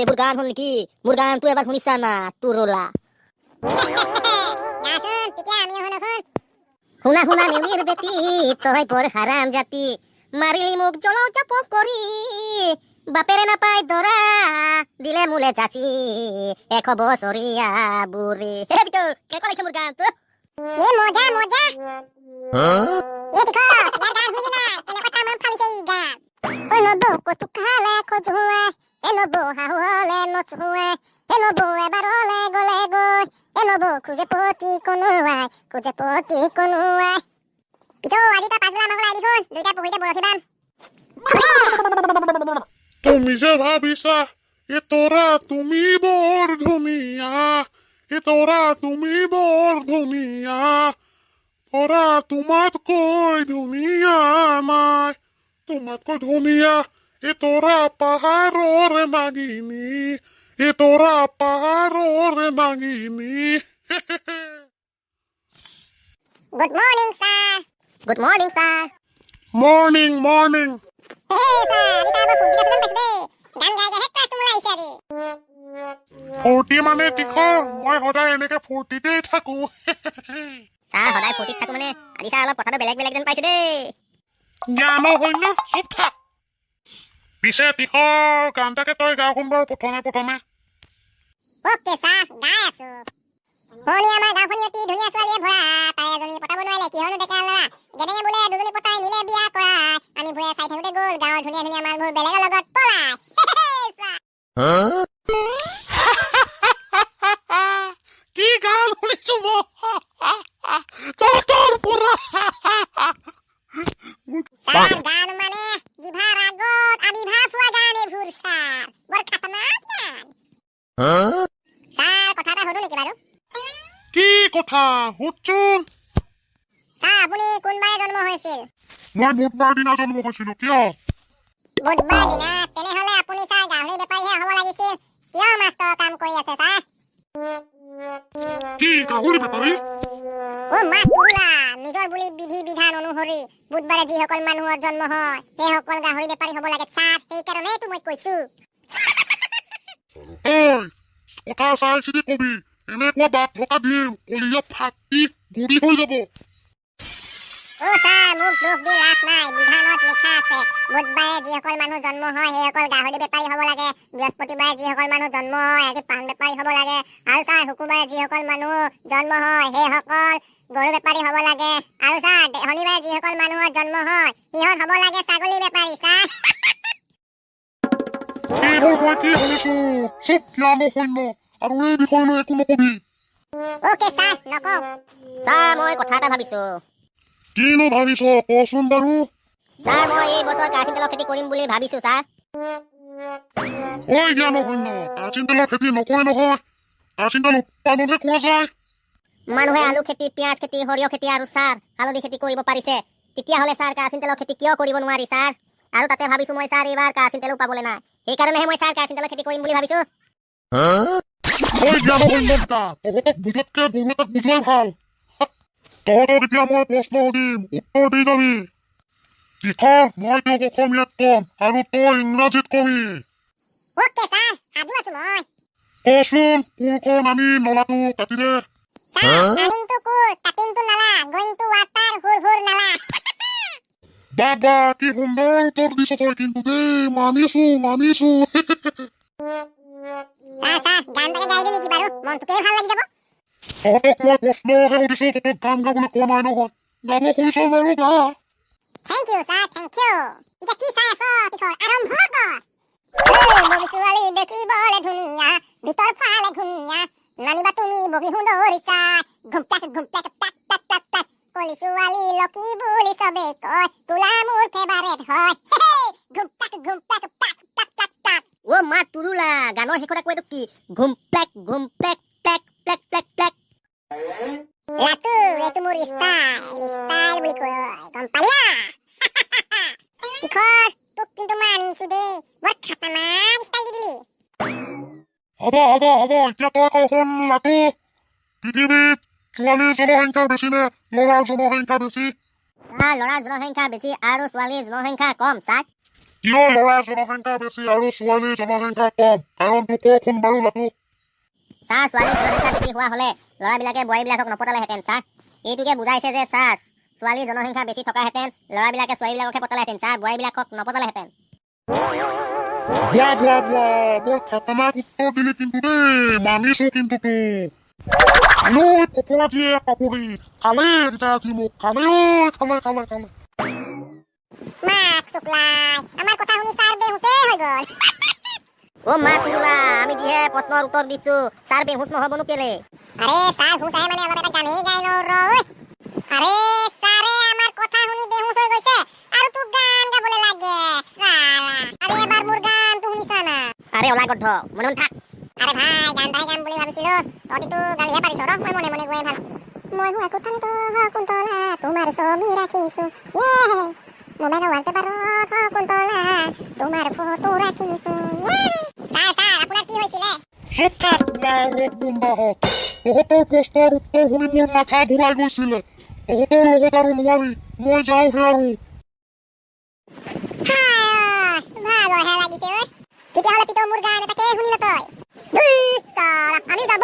এইবোৰ গান শুন নেকি মোৰ গানটো এবাৰ শুনিছা না তুৰলা শুনা শুনা নেউলিৰ বেটি তই বৰ হাৰাম জাতি মাৰিলি মোক জল চাপ কৰি বাপেৰে নাপাই দৰা দিলে মোলে চাচি 100 বছৰীয়া বুঢ়ী হে ভিতৰ কে কলেছে মোৰ গানটো এ মজা মজা এ দেখো ইয়াৰ গান শুনি নাই কেনেকুৱা তামাম ফালিছে ই গান ঐ নবৌ কত খালে খজুৱাই এ নবৌ হাহু হলে নচুৱাই এ নবৌ এবাৰ হলে গলে গৈ এ নবৌ খুজে পতি কোনোৱাই পিতো আজি তা পাছলা মাগলা আইডি ফোন দুইটা পহিতে বৰশী বাম তুমি যে ভাবিছা এ তোৰা তুমি বৰ ধুনীয়া এ তোৰা তুমি বৰ ধুনীয়া তোৰা তোমাতকৈ ধুনীয়া মাই তোমাতকৈ ধুনীয়া এ তোৰা পাহাৰৰ নাগিনী এ তোৰা পাহাৰৰ নাগিনী good morning sir good morning sir morning morning হে স্যার এটা আবার ফুটি কাছে পাইছে গান গায় হেড ক্লাস তোমরা আইছা রে ফূৰ্তি মানে তীখ মই সদায় এনেকে ফূৰ্তিতেই থাকো স্যার সদায় ফুটিত থাকো মানে আজি স্যার অলপ কথাটো বেলেগ বেলেগ যেন পাইছে দেই জ্ঞান শূন্য চুপ থাক পিছে তীখ গানটাকে তই গাওঁ শুন বাৰু প্ৰথমে ওকে স্যাৰ গাই আছো শুনি আমাৰ গাঁওখনি অতি ধুনীয়া ছোৱালীয়ে ভৰা তাই এজনী পতাব নোৱাৰিলে কিহনো ডেকা ল'ৰা গেটেঙে বোলে দুজনী পতাই নিলে বিয়া কৰাই আমি ভূঞা চাই থাকোঁতে গ'ল গাঁৱৰ ধুনীয়া ধুনীয়া মালবোৰ বেলেগৰ লগত পলাই কি গান শুনিছো তোৰ পৰা স্যাৰ গান মানে জিভাৰ আগত আবিৰ্ভাৱ হোৱা গান এইবোৰ স্যাৰ বৰ খাতৰনাক গান স্যাৰ কথা এটা সুধো নেকি বাৰু কি কথা সুধচোন স্যাৰ আপুনি কোনবাৰে জন্ম হৈছিল মই বুধবাৰ দিনা জন্ম হৈছিলো কিয় বুধবাৰ দিনা তেনেহলে আপুনি স্যাৰ গাহৰি বেপাৰীহে হ'ব লাগিছিল কিয় মাষ্টৰ কাম কৰি আছে স্যাৰ কি গাহৰি বেপাৰী ও মা তুলা নিজৰ বুলি বিধি বিধান অনুসৰি বুধবাৰে যিসকল মানুহৰ জন্ম হয় সেইসকল গাহৰি বেপাৰী হ'ব লাগে স্যাৰ সেইকাৰণেতো মই কৈছো ঐ কথা চাই চিতি কবি এনেকুৱা বাট থকা দিম কলিয়া ফাটি গুৰি হৈ যাব ও স্যাৰ মোক দুখ দি লাভ নাই বিধানত লিখা আছে বুধবাৰে যিসকল মানুহ জন্ম হয় সেইসকল গাহৰি বেপাৰী হ'ব লাগে বৃহস্পতিবাৰে যিসকল মানুহ জন্ম হয় সিহঁতি পাণ বেপাৰী হ'ব লাগে আৰু স্যাৰ শুকুৰবাৰে যিসকল মানুহ জন্ম হয় সেইসকল গৰু বেপাৰী হ'ব লাগে আৰু স্যাৰ শনিবাৰে যিসকল মানুহৰ জন্ম হয় সিহঁত হ'ব লাগে ছাগলী বেপাৰী স্যাৰ এইবোৰ মই কি শুনিছো চব জ্ঞান শূন্য আৰু এই বিষয়লৈ একো নকবি ওকে স্যাৰ নকওঁ স্যাৰ মই কথা এটা ভাবিছো কিনো ভাবিছ কচোন বাৰু স্যাৰ মই এই বছৰ কেৰাচিন তেলৰ খেতি কৰিম বুলি ভাবিছো স্যাৰ ঐ জ্ঞান শূন্য কেৰাচিন তেলৰ খেতি নকৰে নহয় কেৰাচিন তেল উৎপাদনহে কৰা যায় মানুহে আলু খেতি পিঁয়াজ খেতি সৰিয়হ খেতি আৰু স্যাৰ হালধি খেতি কৰিব পাৰিছে তেতিয়াহ'লে স্যাৰ কেৰাচিন তেলৰ খেতি কিয় কৰিব নোৱাৰি স্যাৰ আৰু তাতে ভাবিছো মই স্যাৰ এইবাৰ কেৰাচিন তেলো পাবলৈ নাই সেইকাৰণেহে মই স্যাৰ কেৰাচিন তেলৰ খেতি কৰিম বুলি ভাবিছো ঐ জ্ঞান শূন্য তহঁতক বুজতকে গৰু এটাক বুজোৱাই ভাল তহঁতক এতিয়া মই প্ৰশ্ন সুধিম উত্তৰ দি যাবি তীখ মই তোক অসমীয়াত কম আৰু তই ইংৰাজীত কবি ওকে স্যাৰ সাজু আছো মই কচোন কোৰখন আনি নলাটো কাটি দে স্যাৰ কাটিং টু কুৰ কাটিং টু নালা গোইং টু ৱাটাৰ হুৰ হুৰ নালা বাবা কি সুন্দৰ উত্তৰ দিছ তই কিন্তু দেই মানিছো স্যাৰ গানটাকে গাই দিওঁ নেকি বাৰু মনটোকেই ভাল লাগি যাব তহঁতক মই প্ৰশ্নহে সুধিছো তহঁতক গান গাবলৈ কোৱা নাই নহয় গাব খুজিছ বাৰু গা thank you sir thank you এতিয়া কি চাই আছ তীখৰ আৰম্ভ কৰ বগী ছোৱালী দেখিবলৈ ধুনীয়া ভিতৰ ফালে ঘূণীয়া নানিবা তুমি বগী সুন্দৰী চাই ঘুমটাক টাক টাক টাক টাক কলি ছোৱালী লকি বুলি চবে কয় তোলা মোৰ ফেভাৰেট হয় ঘুমটাক টাক টাক টাক টাক ও মা তুৰুলা গানৰ শেষত আকৌ এইটো কি ঘুমপ্লেক টেক প্লেক প্লেক প্লেক লাটু এইটো মোৰ ষ্টাইল বুলি কয় গম পালা তীখৰ তোক কিন্তু মানিছো দেই বৰ খাতাৰনাক ষ্টাইল দি দিলি হ'ব এতিয়া তই কচোন লাটু পৃথিৱীত ছোৱালীৰ জনসংখ্যা বেছি নে ল'ৰাৰ জনসংখ্যা বেছি ল'ৰাৰ জনসংখ্যা বেছি আৰু ছোৱালীৰ জনসংখ্যা কম স্যাৰ কিয় ল'ৰাৰ জনসংখ্যা বেছি আৰু ছোৱালীৰ জনসংখ্যা কম কাৰণটো কওকচোন বাৰু লাটু চাহ ছোৱালীৰ জনসংখ্যা বেছি হোৱা হ'লে ল'ৰাবিলাকে বোৱাৰীবিলাকক নপতালেহেঁতেন চাহ এইটোকে বুজাইছে যে চাহ ছোৱালীৰ জনসংখ্যা বেছি থকাহেঁতেন ল'ৰাবিলাকে ছোৱালীবিলাককহে পতালেহেঁতেন চাহ বোৱাৰীবিলাকক নপতালেহেঁতেন বোৱা বোৱা বোৱা বৰ খাতাৰনাক উত্তৰ দিলি কিন্তু দেই মানিছো কিন্তু খালৈ কপৰা দিয়ে কাপোৰি খালে এতিয়া আজি মোক খালে খালে মাক শুক্লাই আমাৰ কথা শুনি ছাৰ বেহুচে হৈ গ'ল অ' মা তুলা আমি যিহে প্ৰশ্নৰ উত্তৰ দিছো ছাৰ বেহুচ নহ'বনো কেলে আৰে ছাৰ হুচাই মানে অলপ এটা গানেই গাই লওঁ ৰ ঐ আৰে ছাৰে আমাৰ কথা শুনি বেহুচ হৈ গৈছে আৰু তোক গান গাবলৈ লাগে ছাৰা আৰে এবাৰ মোৰ গানটো শুনিছা না আৰে ওলা গদ্ধ মনে মনে থাক আৰে ভাই গান এটাই গাম বুলি ভাবিছিলো তহঁতিতো গালিহে পাৰিছ ৰ মই মনে মনে গৈয়ে ভাল মই হোৱা কোঠালিত শকুন্তলা তোমাৰ ছবি ৰাখিছো মোবাইলৰ ৱালপেপাৰত শকুন্তলা তোমাৰ ফটো ৰাখিছো ছাৰ আপোনাৰ কি হৈছিলে চুপ থাক ৰস গুণ্ডাহঁত তহঁতৰ প্ৰশ্নৰ উত্তৰ শুনি মোৰ মাথা ঘূৰাই গৈছিলে তহঁতৰ লগত আৰু নোৱাৰি মই যাওঁহে আৰু ভাগৰহে লাগিছে ঐ তেতিয়াহ'লে পিত মোৰ গান এটাকে শুনি ল তই আমি যাব